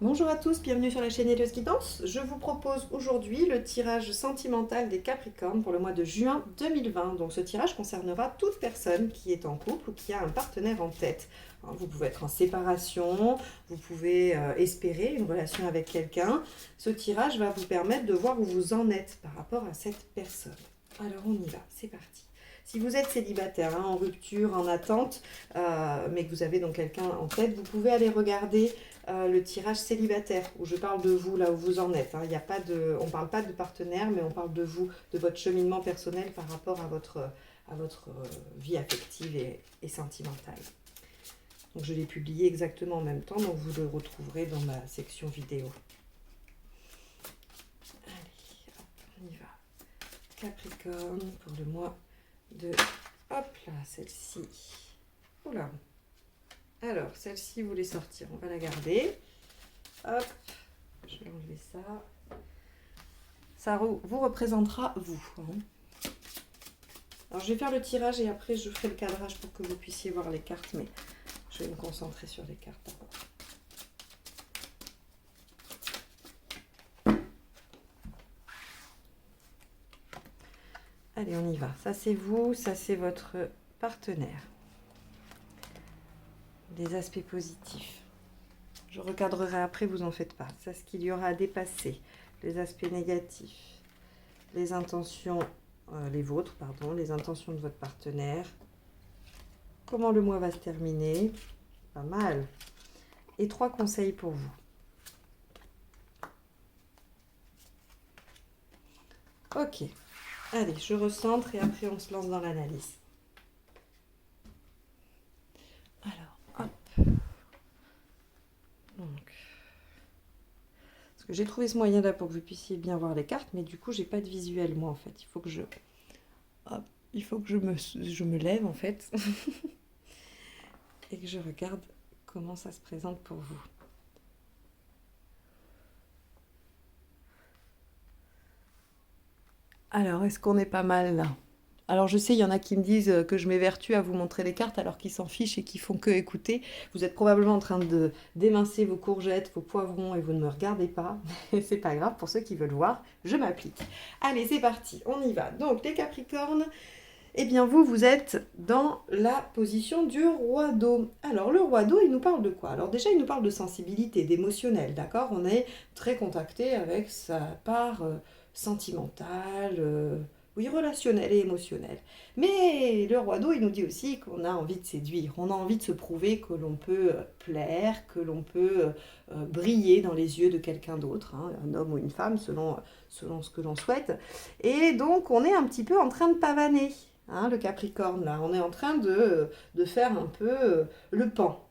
Bonjour à tous, bienvenue sur la chaîne Helios Guidance. Je vous propose aujourd'hui le tirage sentimental des Capricornes pour le mois de juin 2020. Donc ce tirage concernera toute personne qui est en couple ou qui a un partenaire en tête. Vous pouvez être en séparation, vous pouvez espérer une relation avec quelqu'un. Ce tirage va vous permettre de voir où vous en êtes par rapport à cette personne. Alors on y va, c'est parti. Si vous êtes célibataire, en rupture, en attente, mais que vous avez donc quelqu'un en tête, vous pouvez aller regarder le tirage célibataire, où je parle de vous, là où vous en êtes. Il y a pas de, on ne parle pas de partenaire, mais on parle de vous, de votre cheminement personnel par rapport à votre vie affective et sentimentale. Donc je l'ai publié exactement en même temps, donc vous le retrouverez dans ma section vidéo. Allez, hop, on y va. Capricorne pour le mois de... Hop là, celle-ci. Oula. Alors, celle-ci, vous voulez sortir. On va la garder. Hop. Je vais enlever ça. Ça vous représentera vous. Alors, je vais faire le tirage et après, je ferai le cadrage pour que vous puissiez voir les cartes. Mais je vais me concentrer sur les cartes d'abord. Allez, on y va. Ça, c'est vous. Ça, c'est votre partenaire. Les aspects positifs. Je recadrerai après, vous en faites pas. C'est ce qu'il y aura à dépasser. Les aspects négatifs. Les intentions, les vôtres, pardon. Les intentions de votre partenaire. Comment le mois va se terminer. Pas mal. Et 3 conseils pour vous. Ok. Allez, je recentre et après on se lance dans l'analyse. Alors, hop. Donc, parce que j'ai trouvé ce moyen-là pour que vous puissiez bien voir les cartes, mais du coup, j'ai pas de visuel, moi, en fait. Il faut que je... Hop, il faut que je me lève, en fait. Et que je regarde comment ça se présente pour vous. Alors, est-ce qu'on est pas mal là? Alors, je sais, il y en a qui me disent que je m'évertue à vous montrer les cartes alors qu'ils s'en fichent et qu'ils font que écouter. Vous êtes probablement en train de d'émincer vos courgettes, vos poivrons et vous ne me regardez pas. C'est pas grave, pour ceux qui veulent voir, je m'applique. Allez, c'est parti, on y va. Donc, les Capricornes, eh bien, vous êtes dans la position du roi d'eau. Alors, le roi d'eau, il nous parle de quoi? Alors, déjà, il nous parle de sensibilité, d'émotionnel, d'accord? On est très contacté avec sa part sentimentale, oui, relationnelle et émotionnelle. Mais le roi d'eau, il nous dit aussi qu'on a envie de séduire, on a envie de se prouver que l'on peut plaire, que l'on peut briller dans les yeux de quelqu'un d'autre, un homme ou une femme, selon ce que l'on souhaite. Et donc, on est un petit peu en train de pavaner. Le Capricorne, là, on est en train de faire un peu le pan.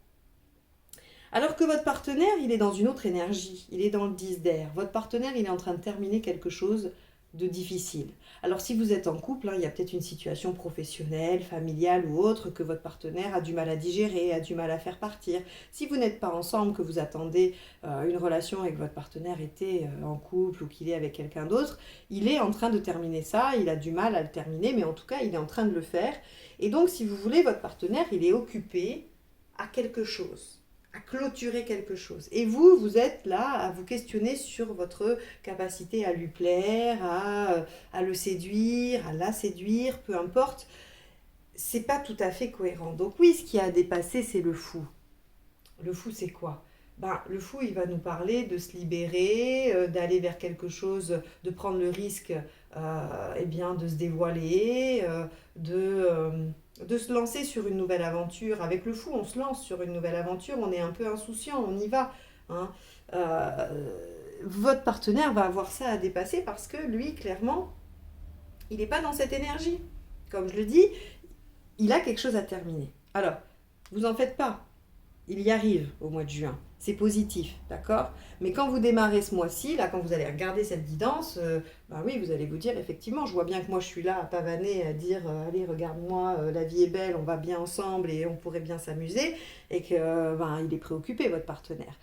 Alors que votre partenaire, il est dans une autre énergie, il est dans le 10 d'air. Votre partenaire, il est en train de terminer quelque chose de difficile. Alors si vous êtes en couple, il y a peut-être une situation professionnelle, familiale ou autre que votre partenaire a du mal à digérer, a du mal à faire partir. Si vous n'êtes pas ensemble, que vous attendez une relation et que votre partenaire était en couple ou qu'il est avec quelqu'un d'autre, il est en train de terminer ça, il a du mal à le terminer, mais en tout cas, il est en train de le faire. Et donc, si vous voulez, votre partenaire, il est occupé à quelque chose, à clôturer quelque chose. Et vous, vous êtes là à vous questionner sur votre capacité à lui plaire, à le séduire, à la séduire, peu importe. C'est pas tout à fait cohérent. Donc oui, ce qui a dépassé, c'est le fou. Le fou, c'est quoi? Le fou, il va nous parler de se libérer, d'aller vers quelque chose, de prendre le risque de se dévoiler, de se lancer sur une nouvelle aventure. Avec le fou, on se lance sur une nouvelle aventure, on est un peu insouciant, on y va. Hein. Votre partenaire va avoir ça à dépasser parce que lui, clairement, il n'est pas dans cette énergie. Comme je le dis, il a quelque chose à terminer. Alors, vous en faites pas. Il y arrive au mois de juin. C'est positif, d'accord? Mais quand vous démarrez ce mois-ci, là, quand vous allez regarder cette guidance, oui, vous allez vous dire, effectivement, je vois bien que moi, je suis là à pavaner, à dire, allez, regarde-moi, la vie est belle, on va bien ensemble et on pourrait bien s'amuser, et que, il est préoccupé, votre partenaire.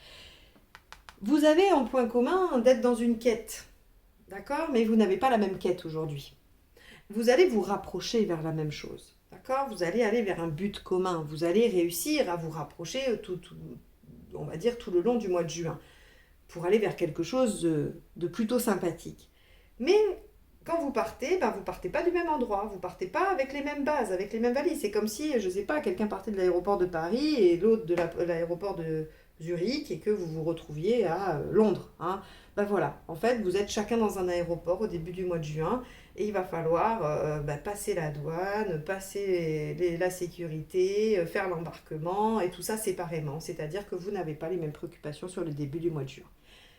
Vous avez en point commun d'être dans une quête, d'accord? Mais vous n'avez pas la même quête aujourd'hui. Vous allez vous rapprocher vers la même chose. D'accord? Vous allez aller vers un but commun. Vous allez réussir à vous rapprocher on va dire tout le long du mois de juin. pour aller vers quelque chose de plutôt sympathique. Mais quand vous partez pas du même endroit, vous partez pas avec les mêmes bases, avec les mêmes valises. C'est comme si, je sais pas, quelqu'un partait de l'aéroport de Paris et l'autre de l'aéroport de Zurich et que vous vous retrouviez à Londres. Hein. Ben voilà, en fait, vous êtes chacun dans un aéroport au début du mois de juin et il va falloir passer la douane, passer la sécurité, faire l'embarquement et tout ça séparément. C'est-à-dire que vous n'avez pas les mêmes préoccupations sur le début du mois de juin.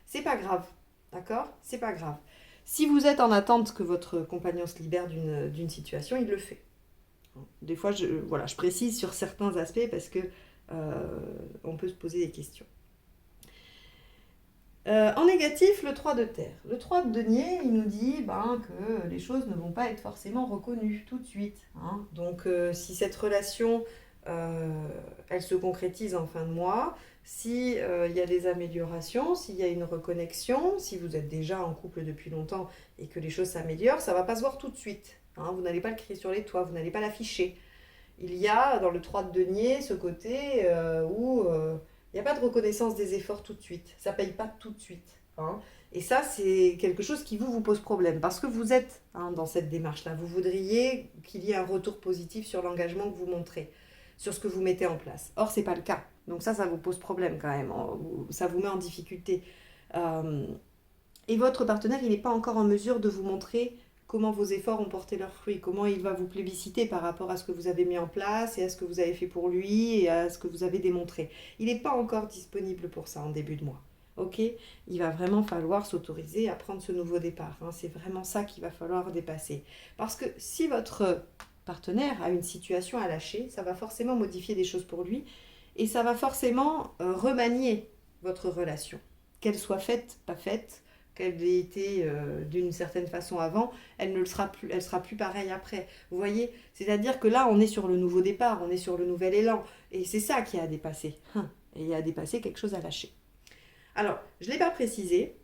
C'est pas grave, d'accord? C'est pas grave. Si vous êtes en attente que votre compagnon se libère d'une situation, il le fait. Des fois, je précise sur certains aspects parce que on peut se poser des questions. En négatif, le 3 de terre. Le 3 de denier, il nous dit que les choses ne vont pas être forcément reconnues tout de suite. Hein. Donc, si cette relation, elle se concrétise en fin de mois, s'il y a des améliorations, s'il y a une reconnexion, si vous êtes déjà en couple depuis longtemps et que les choses s'améliorent, ça ne va pas se voir tout de suite. Hein. Vous n'allez pas le crier sur les toits, vous n'allez pas l'afficher. Il y a dans le 3 de denier ce côté où il n'y a pas de reconnaissance des efforts tout de suite. Ça ne paye pas tout de suite. Hein. Et ça, c'est quelque chose qui vous pose problème parce que vous êtes dans cette démarche-là. Vous voudriez qu'il y ait un retour positif sur l'engagement que vous montrez, sur ce que vous mettez en place. Or, ce n'est pas le cas. Donc ça vous pose problème quand même. Ça vous met en difficulté. Et votre partenaire, il n'est pas encore en mesure de vous montrer comment vos efforts ont porté leurs fruits, comment il va vous plébisciter par rapport à ce que vous avez mis en place et à ce que vous avez fait pour lui et à ce que vous avez démontré. Il n'est pas encore disponible pour ça en début de mois. Ok ? Il va vraiment falloir s'autoriser à prendre ce nouveau départ. Hein. C'est vraiment ça qu'il va falloir dépasser. Parce que si votre partenaire a une situation à lâcher, ça va forcément modifier des choses pour lui et ça va forcément remanier votre relation. Qu'elle soit faite, pas faite, qu'elle ait été d'une certaine façon avant, elle ne le sera plus, elle sera plus pareille après. Vous voyez, c'est-à-dire que là, on est sur le nouveau départ, on est sur le nouvel élan, et c'est ça qui a à dépasser. Et il y a à dépasser quelque chose à lâcher. Alors, je ne l'ai pas précisé,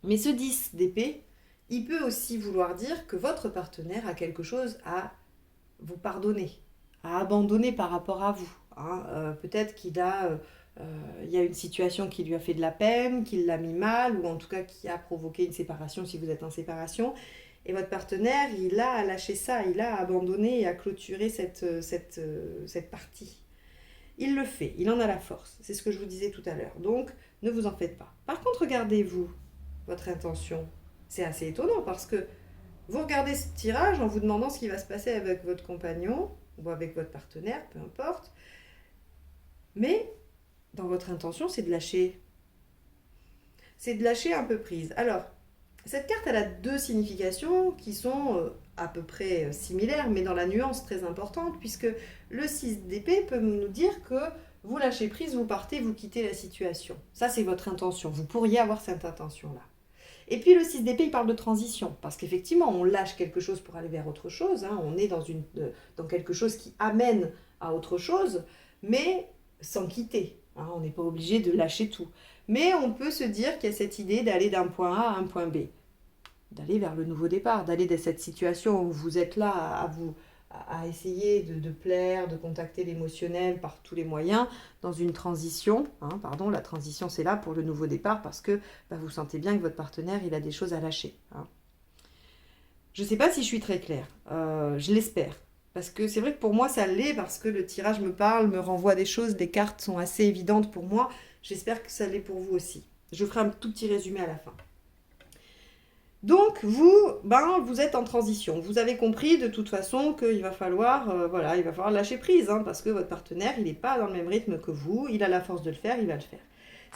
mais ce 10 d'épée, il peut aussi vouloir dire que votre partenaire a quelque chose à vous pardonner, à abandonner par rapport à vous. Hein. Peut-être qu'il a... il y a une situation qui lui a fait de la peine, qui l'a mis mal, ou en tout cas qui a provoqué une séparation si vous êtes en séparation. Et votre partenaire, il a lâché ça, il a abandonné et a clôturé cette partie. Il le fait, il en a la force. C'est ce que je vous disais tout à l'heure. Donc, ne vous en faites pas. Par contre, regardez-vous votre intention. C'est assez étonnant parce que vous regardez ce tirage en vous demandant ce qui va se passer avec votre compagnon ou avec votre partenaire, peu importe. Mais dans votre intention, c'est de lâcher. C'est de lâcher un peu prise. Alors, cette carte, elle a deux significations qui sont à peu près similaires, mais dans la nuance très importante, puisque le 6 d'épée peut nous dire que vous lâchez prise, vous partez, vous quittez la situation. Ça, c'est votre intention. Vous pourriez avoir cette intention-là. Et puis le 6 d'épée, il parle de transition, parce qu'effectivement, on lâche quelque chose pour aller vers autre chose. Hein. On est dans quelque chose qui amène à autre chose, mais sans quitter. Hein, on n'est pas obligé de lâcher tout. Mais on peut se dire qu'il y a cette idée d'aller d'un point A à un point B. D'aller vers le nouveau départ, d'aller de cette situation où vous êtes là à essayer de plaire, de contacter l'émotionnel par tous les moyens, dans une transition. La transition, c'est là pour le nouveau départ parce que vous sentez bien que votre partenaire, il a des choses à lâcher. Hein. Je ne sais pas si je suis très claire. Je l'espère. Parce que c'est vrai que pour moi, ça l'est, parce que le tirage me parle, me renvoie des choses, les cartes sont assez évidentes pour moi. J'espère que ça l'est pour vous aussi. Je ferai un tout petit résumé à la fin. Donc, vous êtes en transition. Vous avez compris de toute façon qu'il va falloir, il va falloir lâcher prise, parce que votre partenaire, il n'est pas dans le même rythme que vous. Il a la force de le faire, il va le faire.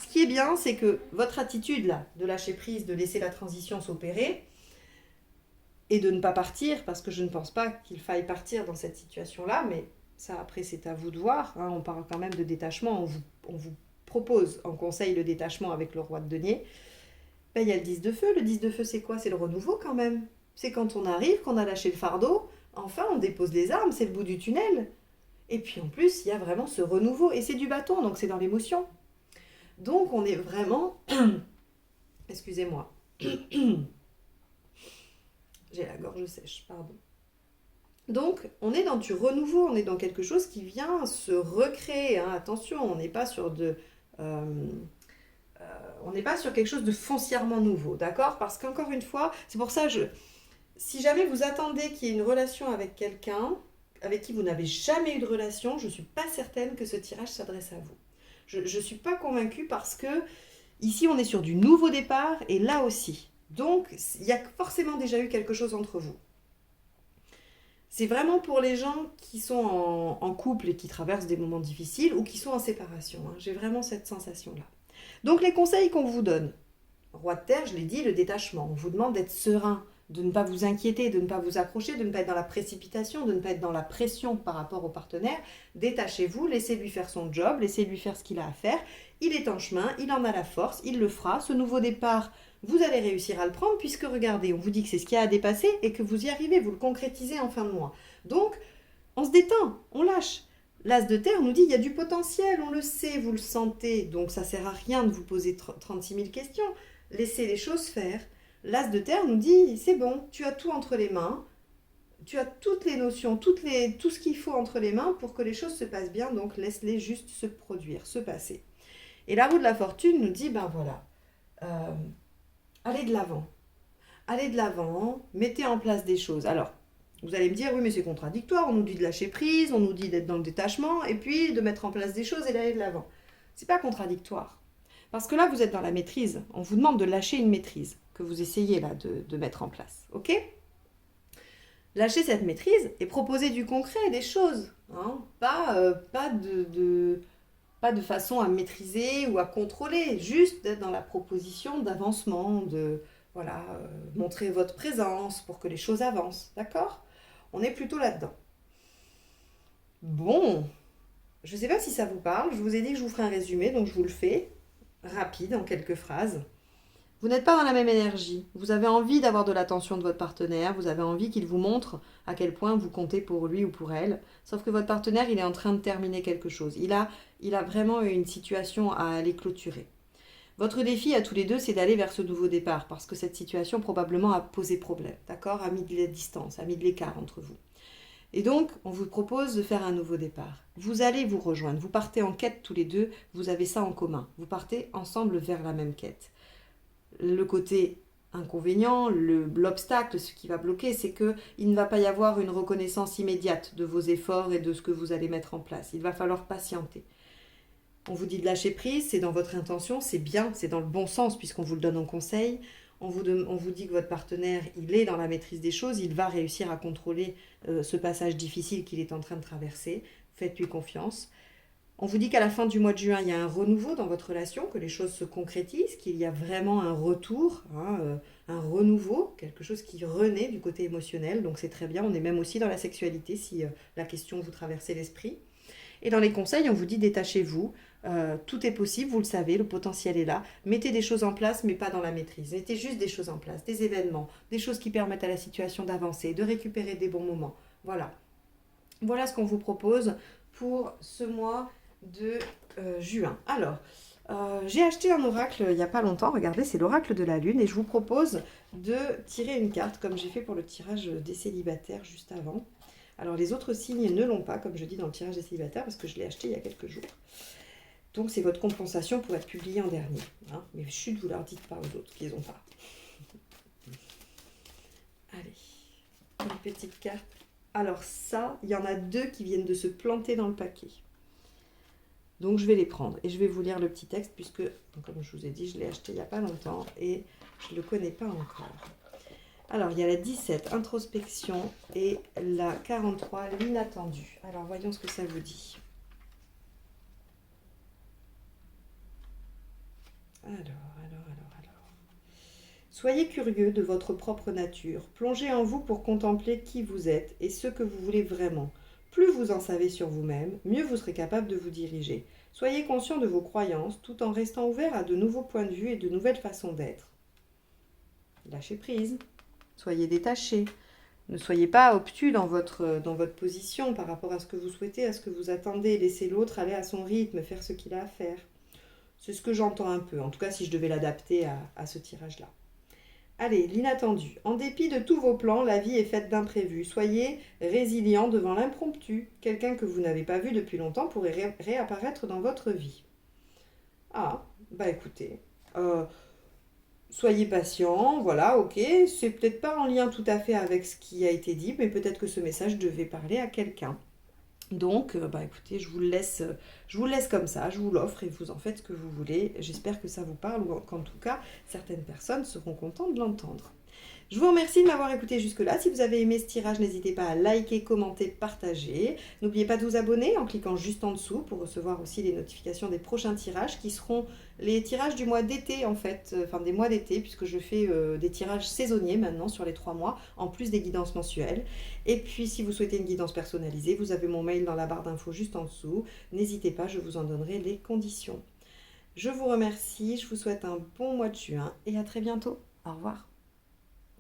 Ce qui est bien, c'est que votre attitude là, de lâcher prise, de laisser la transition s'opérer, et de ne pas partir, parce que je ne pense pas qu'il faille partir dans cette situation-là, mais ça, après, c'est à vous de voir. On parle quand même de détachement, on vous propose en conseil le détachement avec le roi de denier. Il y a le 10 de feu. Le 10 de feu, c'est quoi? C'est le renouveau quand même. C'est quand on arrive, qu'on a lâché le fardeau, enfin, on dépose les armes, c'est le bout du tunnel. Et puis en plus, il y a vraiment ce renouveau, et c'est du bâton, donc c'est dans l'émotion. Donc on est vraiment... Excusez-moi. J'ai la gorge sèche, pardon. Donc, on est dans du renouveau, on est dans quelque chose qui vient se recréer. Attention, on n'est pas sur on n'est pas sur quelque chose de foncièrement nouveau, d'accord? Parce qu'encore une fois, c'est pour ça, si jamais vous attendez qu'il y ait une relation avec quelqu'un avec qui vous n'avez jamais eu de relation, je ne suis pas certaine que ce tirage s'adresse à vous. Je ne suis pas convaincue parce que ici, on est sur du nouveau départ et là aussi. Donc, il y a forcément déjà eu quelque chose entre vous. C'est vraiment pour les gens qui sont en couple et qui traversent des moments difficiles ou qui sont en séparation. Hein. J'ai vraiment cette sensation-là. Donc, les conseils qu'on vous donne. Roi de terre, je l'ai dit, le détachement. On vous demande d'être serein, de ne pas vous inquiéter, de ne pas vous accrocher, de ne pas être dans la précipitation, de ne pas être dans la pression par rapport au partenaire. Détachez-vous, laissez-lui faire son job, laissez-lui faire ce qu'il a à faire. Il est en chemin, il en a la force, il le fera. Ce nouveau départ, vous allez réussir à le prendre puisque regardez, on vous dit que c'est ce qu'il y a à dépasser et que vous y arrivez, vous le concrétisez en fin de mois. Donc, on se détend, on lâche. L'as de terre nous dit il y a du potentiel, on le sait, vous le sentez, donc ça ne sert à rien de vous poser 36 000 questions. Laissez les choses faire. L'as de terre nous dit c'est bon, tu as tout entre les mains, tu as toutes les notions, tout ce qu'il faut entre les mains pour que les choses se passent bien, donc laisse-les juste se produire, se passer. Et la roue de la fortune nous dit ben voilà, allez de l'avant, mettez en place des choses. Alors, vous allez me dire, oui, mais c'est contradictoire, on nous dit de lâcher prise, on nous dit d'être dans le détachement, et puis de mettre en place des choses et d'aller de l'avant. C'est pas contradictoire. Parce que là, vous êtes dans la maîtrise. On vous demande de lâcher une maîtrise que vous essayez là de mettre en place. Ok ? Lâchez cette maîtrise et proposez du concret, des choses. Hein, pas de façon à maîtriser ou à contrôler. Juste d'être dans la proposition d'avancement, montrer votre présence pour que les choses avancent. D'accord ? On est plutôt là-dedans. Bon, je ne sais pas si ça vous parle. Je vous ai dit que je vous ferai un résumé, donc je vous le fais. Rapide, en quelques phrases. Vous n'êtes pas dans la même énergie. Vous avez envie d'avoir de l'attention de votre partenaire. Vous avez envie qu'il vous montre à quel point vous comptez pour lui ou pour elle. Sauf que votre partenaire, il est en train de terminer quelque chose. Il a vraiment une situation à aller clôturer. Votre défi à tous les deux, c'est d'aller vers ce nouveau départ. Parce que cette situation, probablement, a posé problème. D'accord ? A mis de la distance, a mis de l'écart entre vous. Et donc, on vous propose de faire un nouveau départ. Vous allez vous rejoindre, vous partez en quête tous les deux, vous avez ça en commun. Vous partez ensemble vers la même quête. Le côté inconvénient, l'obstacle, ce qui va bloquer, c'est qu'il ne va pas y avoir une reconnaissance immédiate de vos efforts et de ce que vous allez mettre en place. Il va falloir patienter. On vous dit de lâcher prise, c'est dans votre intention, c'est bien, c'est dans le bon sens puisqu'on vous le donne en conseil. On vous dit que votre partenaire, il est dans la maîtrise des choses, il va réussir à contrôler ce passage difficile qu'il est en train de traverser. Faites-lui confiance. On vous dit qu'à la fin du mois de juin, il y a un renouveau dans votre relation, que les choses se concrétisent, qu'il y a vraiment un retour, un renouveau, quelque chose qui renaît du côté émotionnel. Donc c'est très bien, on est même aussi dans la sexualité si la question vous traversez l'esprit. Et dans les conseils, on vous dit détachez-vous, tout est possible, vous le savez, le potentiel est là. Mettez des choses en place, mais pas dans la maîtrise. Mettez juste des choses en place, des événements, des choses qui permettent à la situation d'avancer, de récupérer des bons moments. Voilà. Voilà ce qu'on vous propose pour ce mois de juin. Alors, j'ai acheté un oracle il n'y a pas longtemps, regardez, c'est l'oracle de la lune, et je vous propose de tirer une carte, comme j'ai fait pour le tirage des célibataires juste avant. Alors les autres signes ne l'ont pas, comme je dis dans le tirage des célibataires, parce que je l'ai acheté il y a quelques jours. Donc c'est votre compensation pour être publié en dernier. Hein. Mais chut, vous leur dites pas aux autres qu'ils n'ont pas. Allez, une petite carte. Alors ça, il y en a 2 qui viennent de se planter dans le paquet. Donc je vais les prendre et je vais vous lire le petit texte puisque, comme je vous ai dit, je l'ai acheté il n'y a pas longtemps et je ne le connais pas encore. Alors, il y a la 17, introspection, et la 43, l'inattendu. Alors, voyons ce que ça vous dit. Alors. Soyez curieux de votre propre nature. Plongez en vous pour contempler qui vous êtes et ce que vous voulez vraiment. Plus vous en savez sur vous-même, mieux vous serez capable de vous diriger. Soyez conscient de vos croyances tout en restant ouvert à de nouveaux points de vue et de nouvelles façons d'être. Lâchez prise. Soyez détaché. Ne soyez pas obtus dans votre position par rapport à ce que vous souhaitez, à ce que vous attendez. Laissez l'autre aller à son rythme, faire ce qu'il a à faire. C'est ce que j'entends un peu, en tout cas si je devais l'adapter à ce tirage-là. Allez, l'inattendu. En dépit de tous vos plans, la vie est faite d'imprévus. Soyez résilient devant l'impromptu. Quelqu'un que vous n'avez pas vu depuis longtemps pourrait réapparaître dans votre vie. Ah, bah écoutez, Euh, Soyez patient, voilà, ok. C'est peut-être pas en lien tout à fait avec ce qui a été dit, mais peut-être que ce message devait parler à quelqu'un. Donc, bah écoutez, je vous le laisse comme ça, je vous l'offre et vous en faites ce que vous voulez. J'espère que ça vous parle ou qu'en tout cas, certaines personnes seront contentes de l'entendre. Je vous remercie de m'avoir écouté jusque-là. Si vous avez aimé ce tirage, n'hésitez pas à liker, commenter, partager. N'oubliez pas de vous abonner en cliquant juste en dessous pour recevoir aussi les notifications des prochains tirages qui seront les tirages du mois d'été en fait, enfin des mois d'été puisque je fais des tirages saisonniers maintenant sur les 3 mois en plus des guidances mensuelles. Et puis si vous souhaitez une guidance personnalisée, vous avez mon mail dans la barre d'infos juste en dessous. N'hésitez pas, je vous en donnerai les conditions. Je vous remercie, je vous souhaite un bon mois de juin et à très bientôt. Au revoir.